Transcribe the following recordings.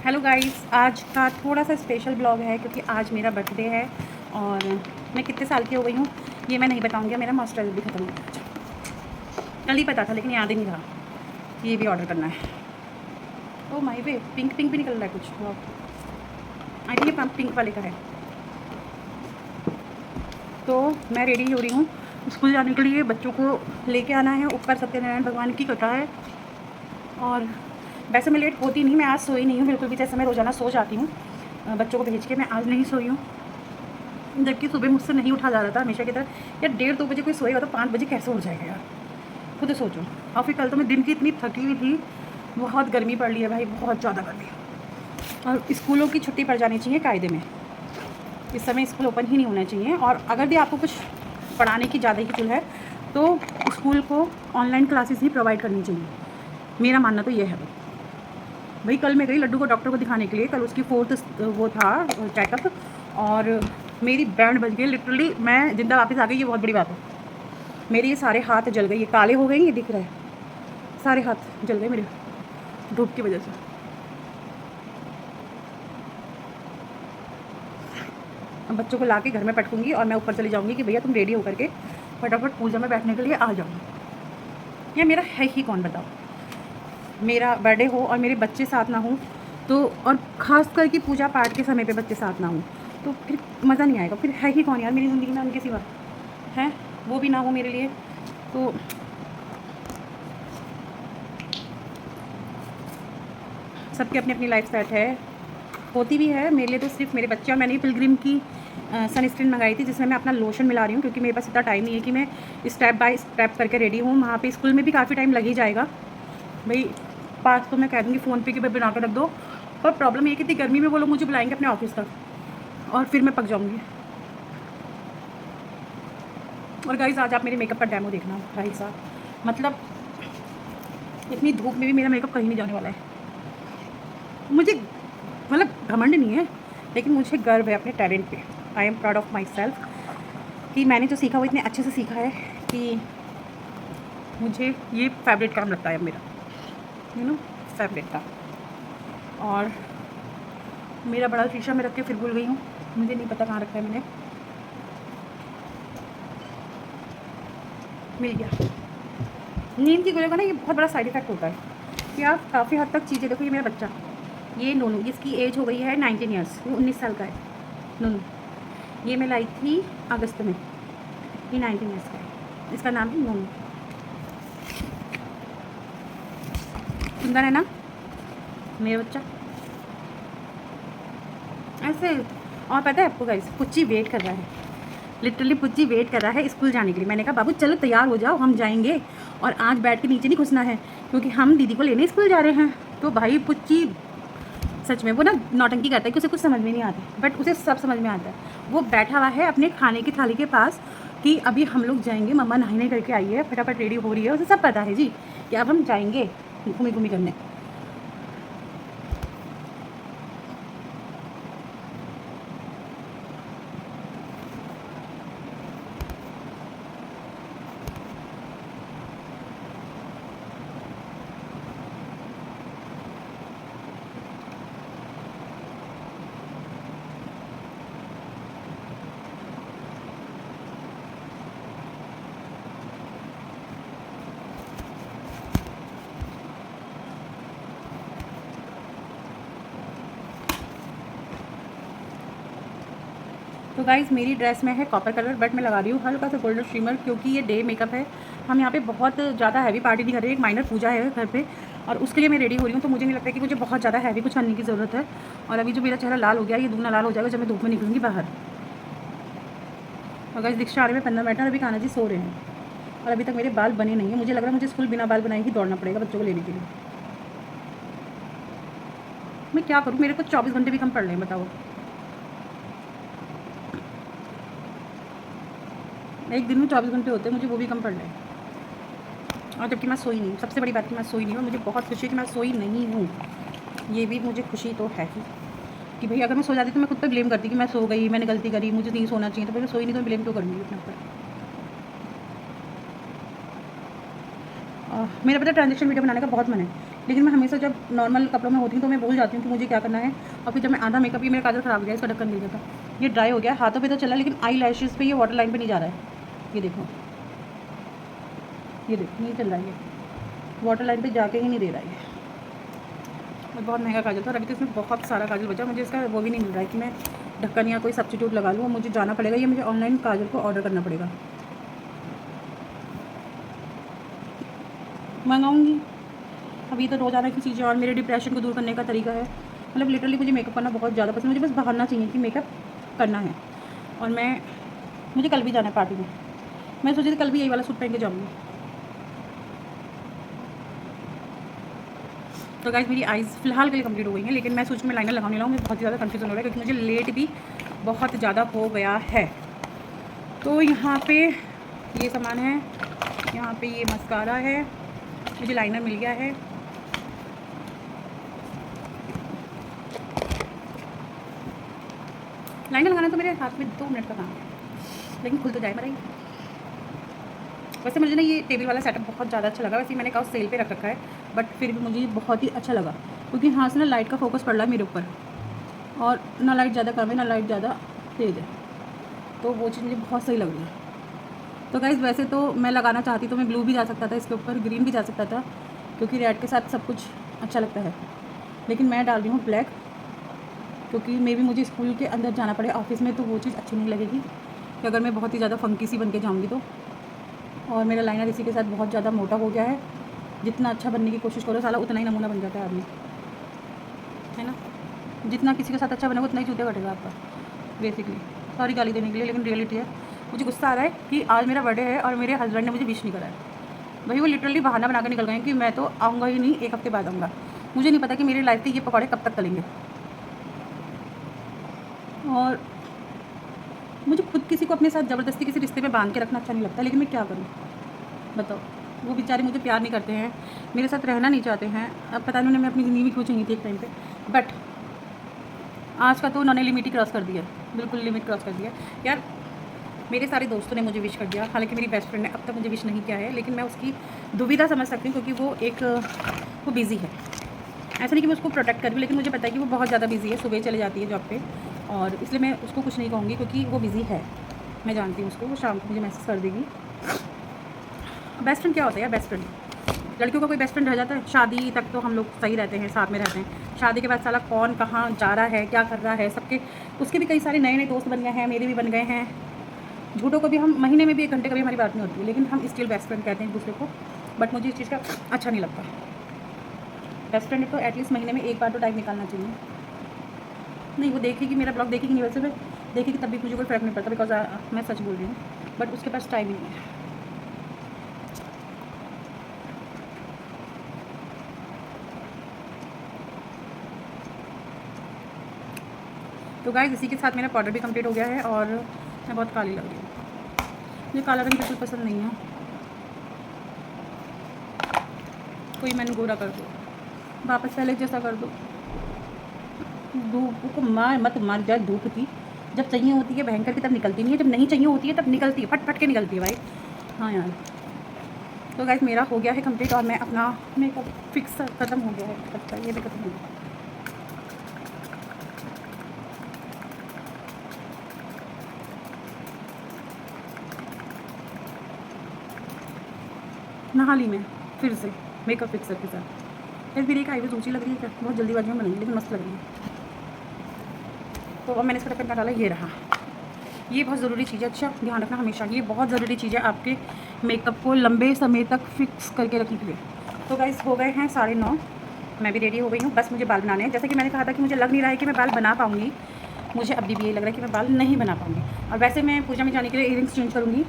Hello guys, आज का थोड़ा सा स्पेशल ब्लॉग है क्योंकि आज मेरा बर्थडे है और मैं कितने साल की हो गई हूँ ये मैं नहीं बताऊँगी। मेरा मास्टर भी ख़त्म हो गया। कल ही पता था लेकिन याद ही नहीं रहा कि ये भी ऑर्डर करना है। Oh my way, pink pink भी निकल रहा है कुछ। आई थिंक ये पिंक वाले का है। तो मैं रेडी हो रही हूँ स्कूल जाने के लिए। बच्चों को लेके आना है। ऊपर सत्यनारायण भगवान की कथा है और वैसे मैं लेट होती नहीं। मैं आज सोई नहीं हूँ बिल्कुल भी, जैसे मैं रोज़ाना सो जाती हूँ बच्चों को भेज के। मैं आज नहीं सोई हूँ, जबकि सुबह मुझसे नहीं उठा जा रहा था हमेशा की तरह। यार 1:30-2 बजे कोई सोएगा तो 5 बजे कैसे उठ जाएगा यार, खुद सोचो। और फिर कल तो मैं दिन की इतनी थकी हुई थी। बहुत गर्मी पड़ रही है भाई, बहुत ज़्यादा गर्मी। और स्कूलों की छुट्टी पड़ जानी चाहिए कायदे में। इस समय स्कूल ओपन ही नहीं होना चाहिए। और अगर भी आपको कुछ पढ़ाने की ज़्यादा ही चुल है तो स्कूल को ऑनलाइन क्लासेस ही प्रोवाइड करनी चाहिए। मेरा मानना तो ये है भाई। कल मैं गई लड्डू को डॉक्टर को दिखाने के लिए। कल उसकी 4th वो था चेकअप और मेरी बैंड बज गई लिटरली। मैं जिंदा वापस आ गई, ये बहुत बड़ी बात है। मेरे ये सारे हाथ जल गए, ये काले हो गए, ये दिख रहा है। सारे हाथ जल गए मेरे धूप की वजह से। अब बच्चों को ला के घर में पटकूंगी और मैं ऊपर चली जाऊंगी कि भैया तुम रेडी होकर के फटाफट पूजा में बैठने के लिए आ जाओ। ये मेरा है ही कौन बताओ। मेरा बर्थडे हो और मेरे बच्चे साथ ना हो तो, और ख़ास करके पूजा पाठ के समय पे बच्चे साथ ना हो तो फिर मज़ा नहीं आएगा। फिर है ही कौन यार मेरी ज़िंदगी में उनके सिवा, हैं वो भी ना हो मेरे लिए तो। सबकी अपनी अपनी लाइफ सेट है, होती भी है। मेरे लिए तो सिर्फ मेरे बच्चे। और मैंने पिलग्रिम की सनस्क्रीन मंगाई थी जिसमें मैं अपना लोशन मिला रही हूँ क्योंकि मेरे पास इतना टाइम नहीं है कि मैं स्टेप बाय स्टेप करके रेडी हूँ। वहाँ पे स्कूल में भी काफ़ी टाइम लग ही जाएगा भाई। पास तो मैं कह दूँगी फ़ोन पे कि भाई बना के रख दो, पर प्रॉब्लम ये कि इतनी गर्मी में वो लोग मुझे बुलाएंगे अपने ऑफिस तक और फिर मैं पक जाऊँगी। और गाइस आज आप मेरे मेकअप का डेमो देखना भाई साहब, मतलब इतनी धूप में भी मेरा मेकअप कहीं नहीं जाने वाला है। मुझे मतलब घमंड नहीं है लेकिन मुझे गर्व है अपने टैलेंट पे। I am proud of my self कि मैंने जो सीखा वो इतने अच्छे से सीखा है कि मुझे ये फेवरेट काम लगता है मेरा, फेवरेट का। और मेरा बड़ा शीशा में रख के फिर भूल गई हूँ, मुझे नहीं पता कहाँ रखा है मैंने। मिल गया। नींद की गोलियों का ना ये बहुत बड़ा साइड इफेक्ट होता है कि आप काफ़ी हद तक चीज़ें देखो। ये मेरा बच्चा, ये नोनू, इसकी एज हो गई है 19 ईयर्स, ये 19 साल का है नोनू। ये मैं लाई थी अगस्त में, ये 19 ईयर्स का है। इसका नाम है नोनू। सुंदर है ना मेरा बच्चा ऐसे। और पता है आपको गाइस, पुच्ची वेट कर रहा है, लिटरली पुच्ची वेट कर रहा है स्कूल जाने के लिए। मैंने कहा बाबू चलो तैयार हो जाओ, हम जाएंगे। और आज बैठ के नीचे नहीं घुसना है क्योंकि हम दीदी को लेने स्कूल जा रहे हैं। तो भाई पुच्ची सच में वो ना नौटंकी करता है कि उसे कुछ समझ में नहीं आता, बट उसे सब समझ में आता है। वो बैठा हुआ है अपने खाने की थाली के पास कि अभी हम लोग जाएंगे, मम्मा नहाने करके आई है, फटाफट रेडी हो रही है। उसे सब पता है जी कि अब हम जाएंगे घूमी घूमी करने। तो गाइज़ मेरी ड्रेस में है कॉपर कलर, बट मैं लगा रही हूँ हल्का सा गोल्डन शिमर क्योंकि ये डे मेकअप है। हम यहाँ पे बहुत ज़्यादा हैवी पार्टी नहीं कर रहे, एक माइनर पूजा है घर पे और उसके लिए मैं रेडी हो रही हूँ। तो मुझे नहीं लगता कि मुझे बहुत ज़्यादा हैवी कुछ करने की ज़रूरत है। और अभी जो मेरा चेहरा लाल हो गया, ये दूना लाल हो जाएगा जब मैं धूप में निकलूँगी बाहर। और गाइज़ दीक्षा आ रहे में 15 मिनट है और अभी कान्हा जी सो रहे हैं और अभी तक मेरे बाल बने नहीं हैं। मुझे लग रहा है मुझे स्कूल बिना बाल बनाए ही दौड़ना पड़ेगा बच्चों को लेने के लिए। मैं क्या करूँ, मेरे को 24 घंटे भी कम पड़ रहे हैं बताओ। एक दिन में 24 घंटे होते हैं, मुझे वो भी कम पड़ रहे हैं। और जबकि मैं सोई नहीं, सबसे बड़ी बात कि मैं सोई नहीं हूँ। मुझे बहुत खुशी है कि मैं सोई नहीं हूँ, ये भी मुझे खुशी तो है ही कि भाई अगर मैं सो जाती तो मैं खुद पे ब्लेम करती कि मैं सो गई, मैंने गलती करी, मुझे नहीं सोना चाहिए। तो भाई मैं सोई नहीं तो मैं ब्लेम क्यों करूँगी अपने ऊपर। मेरा पता ट्रांजेक्शन वीडियो बनाने का बहुत मन है लेकिन मैं हमेशा जब नॉर्मल कपड़ों में होती हूँ तो मैं भूल जाती हूँ कि मुझे क्या करना है। और फिर जब मैं आधा मेकअप, ये मेरा काजल ख़राब हो गया, इसका ढक्कन गिर गया था, ये ड्राई हो गया, हाथों पे तो चला लेकिन आई लैशेज़ पे ये वाटर लाइन पे नहीं जा रहा है। ये देखो, ये देखो नहीं चल रहा है, ये वाटर लाइन पे जाके ही नहीं दे रहा है ये। और बहुत महंगा काजल था और अभी तो इसमें बहुत सारा काजल बचा, मुझे इसका वो भी नहीं मिल रहा है कि मैं ढक्कन या कोई सब्स्टिट्यूट लगा लूँ। मुझे जाना पड़ेगा, ये मुझे ऑनलाइन काजल को ऑर्डर करना पड़ेगा, मंगाऊँगी। अभी तो रोज़ाना की चीज़ें और मेरे डिप्रेशन को दूर करने का तरीका है। मतलब लिटरली मुझे मेकअप करना बहुत ज़्यादा पसंद है, मुझे बस बहाना चाहिए कि मेकअप करना है। और मुझे कल भी जाना है पार्टी में, मैं सोची थी कल भी यही वाला सूट पहन के जाऊँगी। तो गाइस मेरी आइज़ फ़िलहाल के लिए कंप्लीट हो गई हैं, लेकिन मैं सोच मैं लाइनर लगाने लगा हूँ, मुझे बहुत ही ज़्यादा कन्फ्यूज़न हो रहा है क्योंकि मुझे लेट भी बहुत ज़्यादा हो गया है। तो यहाँ पे ये सामान है, यहाँ पे ये मस्कारा है, मुझे लाइनर मिल गया है। लाइनर लगाना तो मेरे हाथ में 2 मिनट का काम है, लेकिन खुल तो जाए मेरा। वैसे मुझे ना ये टेबल वाला सेटअप बहुत ज़्यादा अच्छा लगा, वैसे मैंने कहा सेल पे रख रखा है, बट फिर भी मुझे बहुत ही अच्छा लगा क्योंकि यहाँ से ना लाइट का फोकस पड़ रहा है मेरे ऊपर, और ना लाइट ज़्यादा कम है ना लाइट ज़्यादा तेज़ है, तो वो चीज़ मुझे बहुत सही लग रही है। तो गाइस वैसे तो मैं लगाना चाहती तो मैं ब्लू भी जा सकता था इसके ऊपर, ग्रीन भी जा सकता था क्योंकि रेड के साथ सब कुछ अच्छा लगता है, लेकिन मैं डाल रही हूँ ब्लैक क्योंकि मे भी मुझे स्कूल के अंदर जाना पड़े ऑफिस में, तो वो चीज़ अच्छी नहीं लगेगी कि अगर मैं बहुत ही ज़्यादा फंकी सी बन के जाऊँगी तो। और मेरा लाइनर इसी के साथ बहुत ज़्यादा मोटा हो गया है, जितना अच्छा बनने की कोशिश करो साला उतना ही नमूना बन जाता है आदमी, है ना। जितना किसी के साथ अच्छा बनेगा उतना ही जूते कटेगा आपका बेसिकली। सॉरी गाली देने के लिए, लेकिन रियलिटी है। मुझे गुस्सा आ रहा है कि आज मेरा बर्थडे है और मेरे हस्बैंड ने मुझे विश नहीं करा है। भाई वो लिटरली बहाना बना कर निकल गए कि मैं तो आऊँगा ही नहीं, 1 हफ्ते बाद आऊँगा। मुझे नहीं पता कि मेरी लाइफ के ये पकौड़े कब तक तलेंगे, और मुझे खुद किसी को अपने साथ ज़बरदस्ती किसी रिश्ते में बांध के रखना अच्छा नहीं लगता, लेकिन मैं क्या करूँ बताओ। वो बेचारे मुझे प्यार नहीं करते हैं, मेरे साथ रहना नहीं चाहते हैं, अब पता नहीं उन्हें मैं अपनी ज़िंदगी में क्यों चाहिए थी एक टाइम पे, बट आज का तो उन्होंने लिमिट ही क्रॉस कर दिया, बिल्कुल लिमिट क्रॉस कर दिया यार। मेरे सारे दोस्तों ने मुझे विश कर दिया, हालांकि मेरी बेस्ट फ्रेंड ने अब तक मुझे विश नहीं किया है, लेकिन मैं उसकी दुविधा समझ सकती हूँ क्योंकि वो बिज़ी है। ऐसा नहीं कि मैं उसको प्रोटेक्ट कर रही हूँ, लेकिन मुझे पता है कि वो बहुत ज़्यादा बिज़ी है, सुबह चले जाती है जॉब पे, और इसलिए मैं उसको कुछ नहीं कहूँगी क्योंकि वो बिज़ी है। मैं जानती हूँ उसको, वो शाम को मुझे मैसेज कर देगी। बेस्ट फ्रेंड क्या होता है यार, बेस्ट फ्रेंड लड़कियों का कोई बेस्ट फ्रेंड रह जाता है? शादी तक तो हम लोग सही रहते हैं, साथ में रहते हैं, शादी के बाद साला कौन कहाँ जा रहा है, क्या कर रहा है, सबके उसके भी कई सारे नए नए दोस्त बन गए हैं, मेरे भी बन गए हैं। झूठों को भी हम महीने में भी 1 घंटे कभी हमारी बात नहीं होती है, लेकिन हम स्टिल बेस्ट फ्रेंड कहते हैं एक दूसरे को, बट मुझे इस चीज़ का अच्छा नहीं लगता। बेस्ट फ्रेंड तो एटलीस्ट महीने में 1 बार तो टाइम निकालना चाहिए। नहीं वो देखेगी मेरा ब्लॉग, देखेगी नहीं, वैसे मैं देखेगी तब भी मुझे कोई फ़र्क नहीं पड़ता, बिकॉज मैं सच बोल रही हूँ, बट उसके पास टाइम ही नहीं है। तो गाइस इसी के साथ मेरा पाउडर भी कंप्लीट हो गया है और मैं बहुत काली लग रही हूँ। मुझे काला रंग बिल्कुल पसंद नहीं है, कोई मैंने गोरा कर दो, वापस पहले जैसा कर दो। धूप को मत मार जाए, धूप की जब चाहिए होती है भयंकर की तब निकलती नहीं है, जब नहीं चाहिए होती है तब निकलती है, फट फट के निकलती है भाई। हाँ यार, तो गाइस मेरा हो गया है कंप्लीट और मैं अपना मेकअप फिक्स ख़त्म हो गया है, लगता है ये भी ख़त्म हो गया। नहा ली मैं फिर से मेकअप फिक्सर के साथ। यार मेरी एक आईब्रोज ऊँची लग रही है क्या? बहुत जल्दीबाजी में बनाई लेकिन मस्त लग रही है। तो अब मैंने इसका ढक्कन डाला, ये रहा। ये बहुत ज़रूरी चीज़ है, अच्छा ध्यान रखना हमेशा, ये बहुत ज़रूरी चीज़ है आपके मेकअप को लंबे समय तक फिक्स करके रखने के लिए। तो गाइस हो गए हैं 9:30, मैं भी रेडी हो गई हूँ, बस मुझे बाल बनाने हैं। जैसे कि मैंने कहा था कि मुझे लग नहीं रहा है कि मैं बाल बना पाऊँगी, मुझे अभी भी यही लग रहा है कि मैं बाल नहीं बना पाऊँगी। और वैसे मैं पूजा में जाने के लिए इयररिंग्स चेंज करूँगी।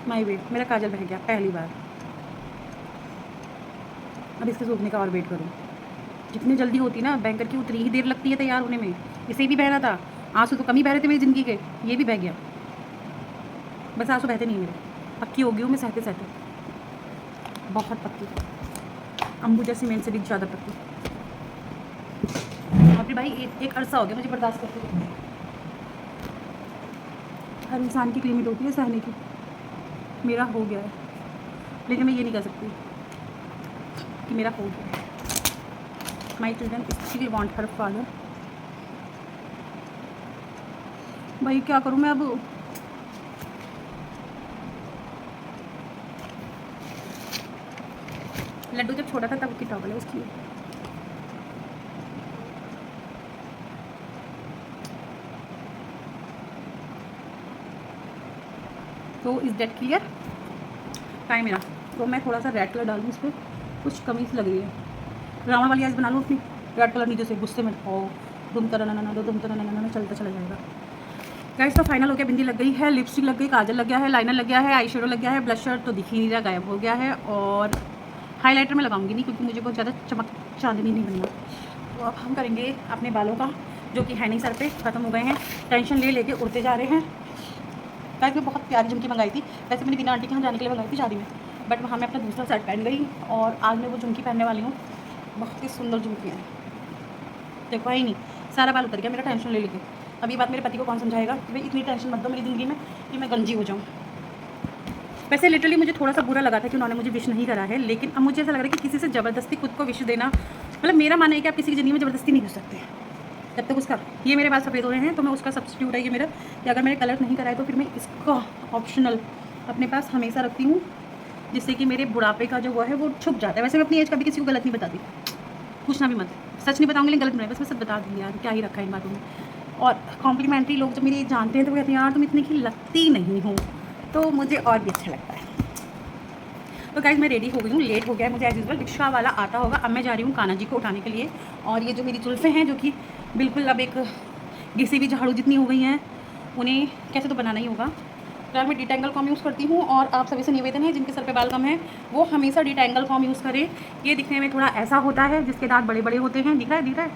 माई वेट, मेरा काजल बह गया पहली बार। अब इसके सूखने का और वेट करूँ। जितनी जल्दी होती ना बैंकर की उतनी ही देर लगती है तैयार होने में। इसे भी बहना था, आंसू तो कम ही बह रहे थे मेरी ज़िंदगी के, ये भी बह गया। बस आंसू बहते नहीं मेरे, पक्की हो गई हूँ मैं सहते सहते, बहुत पक्की। अंबुजा सीमेंट से भी ज़्यादा पतली। और फिर भाई एक अरसा हो गया मुझे बर्दाश्त करते हुए। हर इंसान की लिमिट होती है सहने की, मेरा हो गया है, लेकिन मैं ये नहीं कह सकती कि मेरा हो गया है। My children still want her father. भाई क्या करूँ मैं अब। लड्डू जब छोटा था तब की टॉवल है उसकी। तो इज़ डेट क्लियर टाइम मेरा। तो मैं थोड़ा सा रेड कलर डालूँ इस पर, कुछ कमी सी लग रही है। रावण वाली आइज बना लूँ अपनी, रेड कलर नीचे से गुस्से में हो दुम तरह ना दो दुम तरह ना चलता चला जाएगा। गाइस तो फाइनल हो गया, बिंदी लग गई है, लिपस्टिक लग गई, काजल लग गया है, लाइनर लग गया है, आई शेडो लग गया है, ब्लशर तो दिख ही नहीं रहा, गायब हो गया है। और हाइलाइटर में लगाऊंगी नहीं क्योंकि मुझे बहुत ज़्यादा चमक चांदनी नहीं बनना। तो अब हम करेंगे अपने बालों का, जो कि है नहीं सर पे, ख़त्म हो गए हैं, टेंशन ले लेके उड़ते जा रहे हैं। गाइस मैं बहुत प्यारी झुमकी मंगाई थी, वैसे मैंने बिना आंटी के यहाँ जाने के लिए मंगाई थी शादी में, बट वहाँ मैं अपना दूसरा सेट पहन गई और आज मैं वो झुमकी पहनने वाली हूँ। बहुत ही सुंदर झुमकी है, देखो ही नहीं, सारा बाल उतर गया मेरा टेंशन ले लेके। अब ये बात मेरे पति को कौन समझाएगा कि भाई इतनी टेंशन मत दो मेरी ज़िंदगी में कि मैं गंजी हो जाऊँ। वैसे लिटरली मुझे थोड़ा सा बुरा लगा था कि उन्होंने मुझे विश नहीं करा है, लेकिन अब मुझे ऐसा लग रहा है कि किसी से ज़बरदस्ती खुद को विश देना, मतलब मेरा मानना है कि आप किसी की ज़िंदगी में ज़बरदस्ती नहीं हो सकते जब तक उसका, ये मेरे बाल सफ़ेद हो रहे हैं तो मैं उसका सब्स्टिट्यूट है ये मेरा, कि अगर मैंने कलर नहीं कराया तो फिर मैं इसका ऑप्शनल अपने पास हमेशा रखती हूँ, जिससे कि मेरे बुढ़ापे का जो वो है वो छुप जाता है। वैसे मैं अपनी एज कभी किसी को गलत नहीं बताती, पूछना भी मत, सच नहीं बताऊँगी लेकिन गलत नहीं, बस मैं सब बता दूँगी यार, क्या ही रखा है इन बातों में। और कॉम्प्लीमेंट्री लोग जब मेरी एज जानते हैं तो वो कहते हैं यार तुम इतनी की लगती नहीं हो, तो मुझे और भी अच्छा लगता है। तो गाइस मैं रेडी हो गई हूँ, लेट हो गया है मुझे एज यूजुअल, रिक्शा वाला आता होगा। अब मैं जा रही हूँ कान्हा जी को उठाने के लिए, और ये जो मेरी जुल्फ़ें हैं जो कि बिल्कुल अब एक घिसी हुई झाड़ू जितनी हो गई हैं, उन्हें कैसे तो बनाना ही होगा। फिलहाल मैं डिटेंगल कॉम यूज़ करती हूँ, और आप सभी से निवेदन है जिनके सर पे बाल कम है वो हमेशा डिटेंगल कॉम यूज़ करें। ये दिखने में थोड़ा ऐसा होता है जिसके दांत बड़े बड़े होते हैं, दिख रहा है,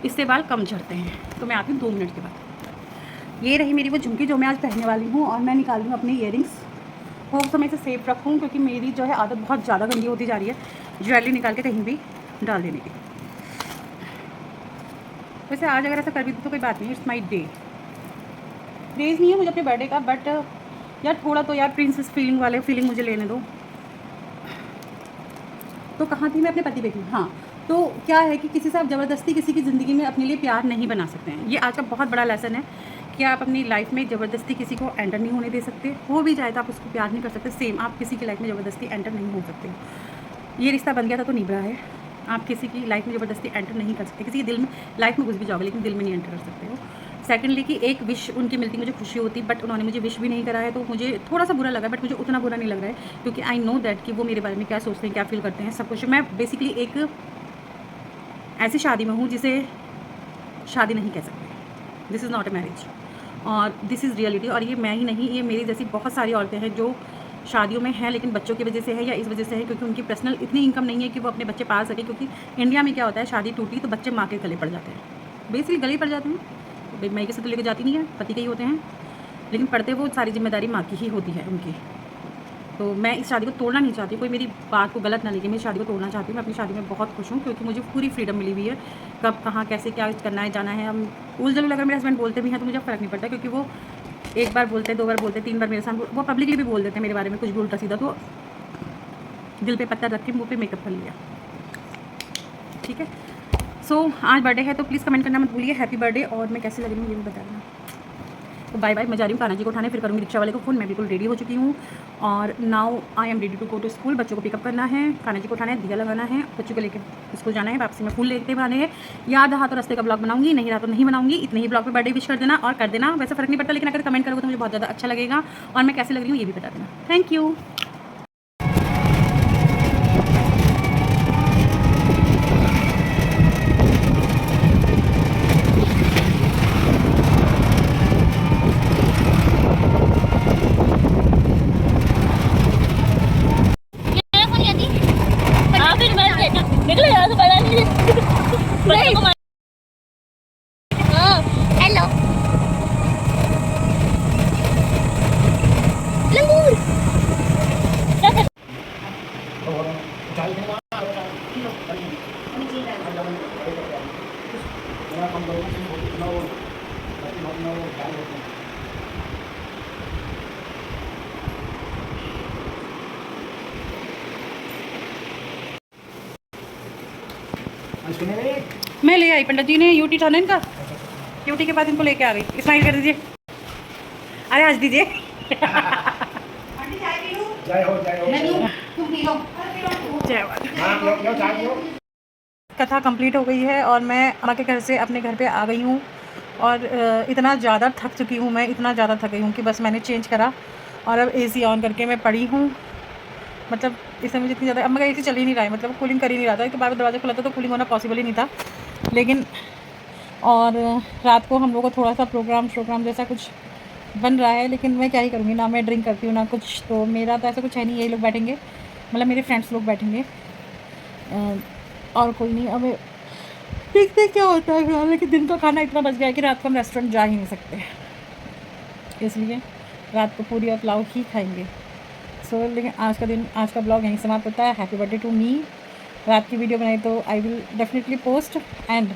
इससे बाल कम झड़ते हैं। तो मैं आती हूँ 2 मिनट के बाद। ये रही मेरी वो झुमकी जो मैं आज पहनने वाली हूँ, और मैं निकाल रही हूँ अपने ईयरिंग्स, वो समय से सेफ रखूँ क्योंकि मेरी जो है आदत बहुत ज़्यादा गंदी होती जा रही है ज्वेलरी निकाल के कहीं भी डाल देने की। वैसे आज अगर ऐसा कर भी तो कोई बात नहीं, इट्स माई डेज नहीं है मुझे अपने बर्थडे का, बट यार थोड़ा तो यार प्रिंसेस फीलिंग वाले फीलिंग मुझे लेने दो। तो कहाँ थी मैं, अपने पति पे थी। हाँ, तो क्या है कि किसी से आप ज़बरदस्ती किसी की ज़िंदगी में अपने लिए प्यार नहीं बना सकते हैं। ये आज का बहुत बड़ा लेसन है कि आप अपनी लाइफ में ज़बरदस्ती किसी को एंटर नहीं होने दे सकते, हो भी जाए तो आप उसको प्यार नहीं कर सकते। सेम आप किसी की लाइफ में ज़बरदस्ती एंटर नहीं हो सकते। ये रिश्ता बन गया था तो निभ रहा है, आप किसी की लाइफ में ज़बरदस्ती एंटर नहीं कर सकते। किसी के दिल में, लाइफ में घुस भी जाओगे लेकिन दिल में नहीं एंटर कर सकते हो। सेकेंडली कि एक विश उनकी मिलती मुझे खुशी होती, बट उन्होंने मुझे विश भी नहीं करा है, तो मुझे थोड़ा सा बुरा लगा, बट मुझे उतना बुरा नहीं लग रहा है क्योंकि आई नो दैट कि वो मेरे बारे में क्या सोचते हैं, क्या फील करते हैं, सब कुछ। मैं बेसिकली एक ऐसी शादी में हूँ जिसे शादी नहीं कह सकते, this is not a marriage, और दिस इज़ रियलिटी। और ये मैं ही नहीं, ये मेरी जैसी बहुत सारी औरतें हैं जो शादियों में हैं लेकिन बच्चों की वजह से है या इस वजह से है क्योंकि उनकी पर्सनल इतनी इनकम नहीं है कि वो अपने बच्चे पाल सके। क्योंकि इंडिया में क्या होता है, शादी टूटी तो बच्चे माँ के गले पड़ जाते हैं, बेसिकली गले पड़ जाते हैं। माई के साथ लेकर जाती नहीं है, पति के ही होते हैं, लेकिन पढ़ते वो सारी जिम्मेदारी माँ की ही होती है उनकी। तो मैं इस शादी को तोड़ना नहीं चाहती, कोई मेरी बात को गलत ना लेके मैं इस शादी को तोड़ना चाहती हूँ। मैं अपनी शादी में बहुत खुश हूँ क्योंकि मुझे पूरी फ्रीडम मिली हुई है, कब कहाँ कैसे क्या करना है, जाना है। हम उलझन अगर मेरे हस्बैंड बोलते भी हैं तो मुझे फ़र्क नहीं पड़ता क्योंकि वो एक बार बोलते हैं, 2 बार बोलते हैं, 3 बार मेरे साथ वो पब्लिकली भी बोल देते हैं मेरे बारे में कुछ भी उल्टा सीधा, तो दिल पे पत्थर रख के मुँह पे मेकअप कर लिया। ठीक है, सो आज बर्थडे है तो प्लीज़ कमेंट करना मत भूलिए, हैप्पी बर्थडे। और मैं कैसे लग रही हूँ ये भी बता देना। तो बाय बाय, मैं जा रही हूँ कान्हा जी को उठाने, फिर करूँगी रिक्शा वाले को फ़ोन। मैं बिल्कुल रेडी हो चुकी हूँ और now I am ready to go to school. बच्चों को पिकअप करना है, कान्हा जी को उठाना है, दिया लगाना है, बच्चों को लेकर स्कूल जाना है, वापसी में फूल लेते आने हैं। याद रहा तो रास्ते का ब्लॉग बनाऊंगी, नहीं रहा तो नहीं बनाऊंगी। इतने ही ब्लॉग पे बर्थडे विश कर देना और कर देना, वैसे फ़र्क नहीं पड़ता, लेकिन अगर कमेंट करोगे तो मुझे बहुत ज़्यादा अच्छा लगेगा। और मैं कैसे लग रही हूँ ये भी बता देना। Thank you. निकलो यहाँ से, पता नहीं बच्चों को हेलो लंगूर मैं ले आई, पंडित जी ने यूटी था ना इनका, यूटी के बाद इनको लेके आ गई। स्माइल कर दीजिए, अरे आज दीजिए। जय हो जय हो। जय माता। हाँ, लो चाय लो। कथा कंप्लीट हो गई है और मैं अम्मा के घर से अपने घर पे आ गई हूँ और इतना ज़्यादा थक चुकी हूँ मैं, इतना ज़्यादा थक गई हूँ कि बस मैंने चेंज करा और अब एसी ऑन करके मैं पड़ी हूँ। मतलब इसमें मुझे इतनी ज़्यादा, अम्मा का एसी चल ही नहीं रहा है, मतलब कूलिंग कर ही नहीं रहा था। एक तो बार दरवाज़ा खुला था तो कूलिंग होना पॉसिबल ही नहीं था। लेकिन और रात को हम लोग को थोड़ा सा प्रोग्राम जैसा कुछ बन रहा है, लेकिन मैं क्या ही करूँगी, ना मैं ड्रिंक करती हूँ ना कुछ, तो मेरा तो ऐसा कुछ है नहीं। यही लोग बैठेंगे, मतलब मेरे फ्रेंड्स लोग बैठेंगे और कोई नहीं। अब देखते क्या होता है फिलहाल, लेकिन दिन का खाना इतना बच गया है कि रात को हम रेस्टोरेंट जा ही नहीं सकते, इसलिए रात को पूरी और पुलाव ही खाएंगे। सो लेकिन आज का ब्लॉग यहीं समाप्त होता है। Happy birthday to me. रात की वीडियो बनाई तो I will definitely post and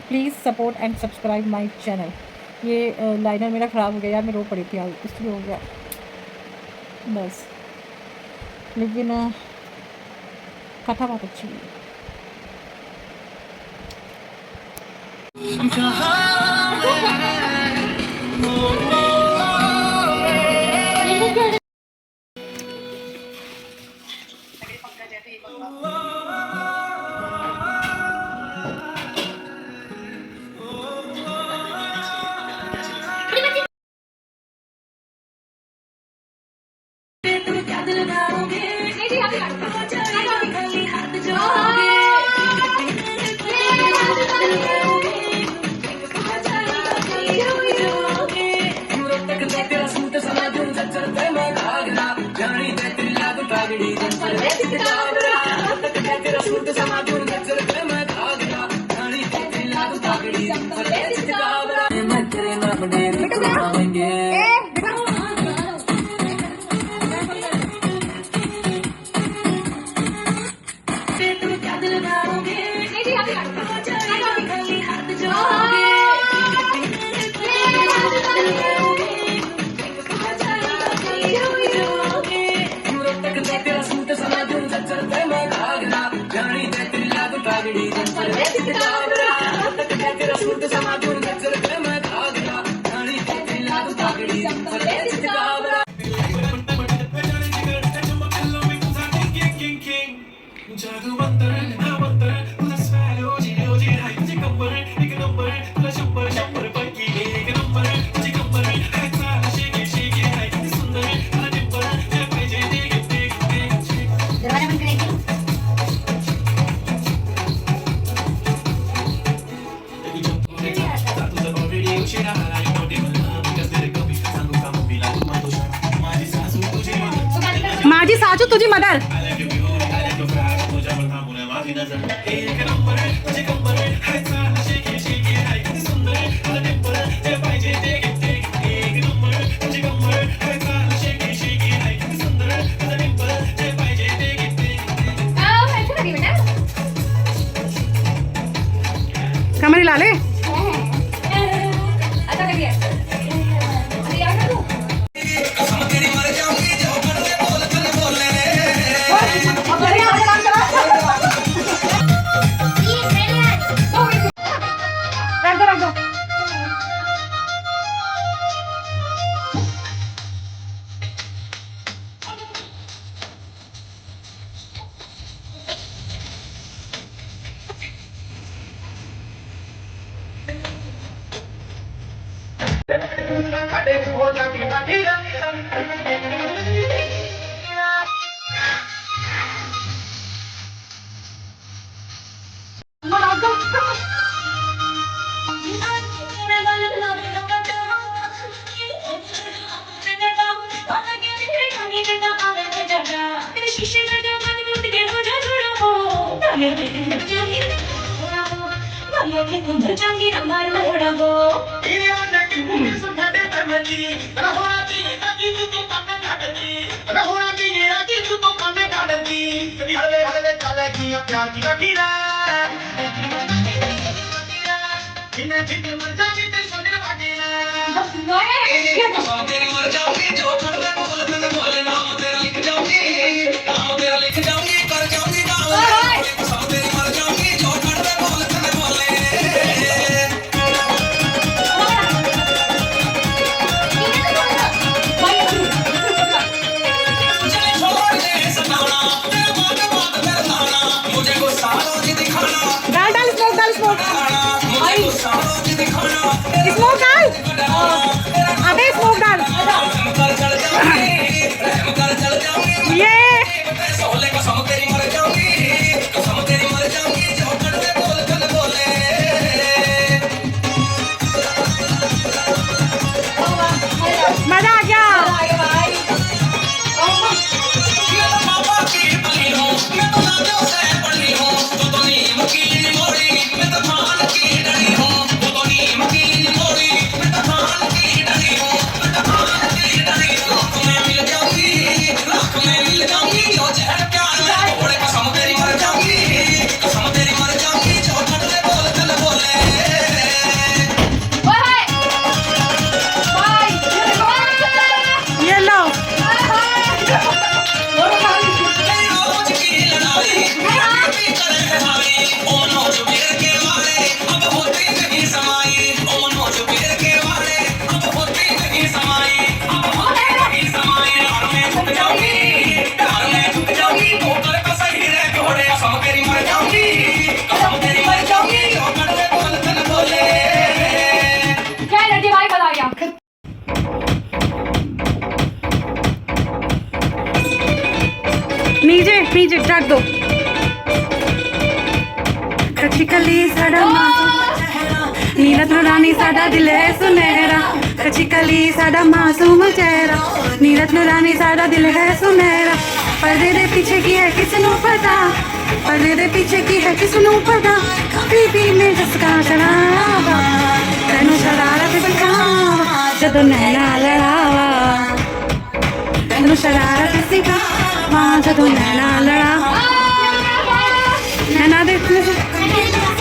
please support and subscribe my channel. ये लाइनर मेरा ख़राब हो गया यार, मैं रो पड़ी थी आज, इसलिए हो गया बस। लेकिन कथा बहुत अच्छी है। माझी सासू तुझी मदर। कमरी ला ले। डाल डाल स्मोक, डाल स्मोक, स्मोक डाल, अबे स्मोक डाल। ये मजा आ गया। ये लो, नीचे नीचे रख दो। कचिकली साड़ा मासूम नीरत रानी साड़ा दिल है सुनहरा, कचिकली साड़ा मासूम चेहरा, नीरत रानी साड़ा दिल है सुनहरा। पर्दे दे पीछे की है किसनू पता, पर्दे दे पीछे की है किसनू पता, बीबी में जसका शराबा तेनू शरारत दिखावा, जदों नैना लड़ावा तेनू शरारत सिखावा, जदों नैना लड़ावा। नैना देखने से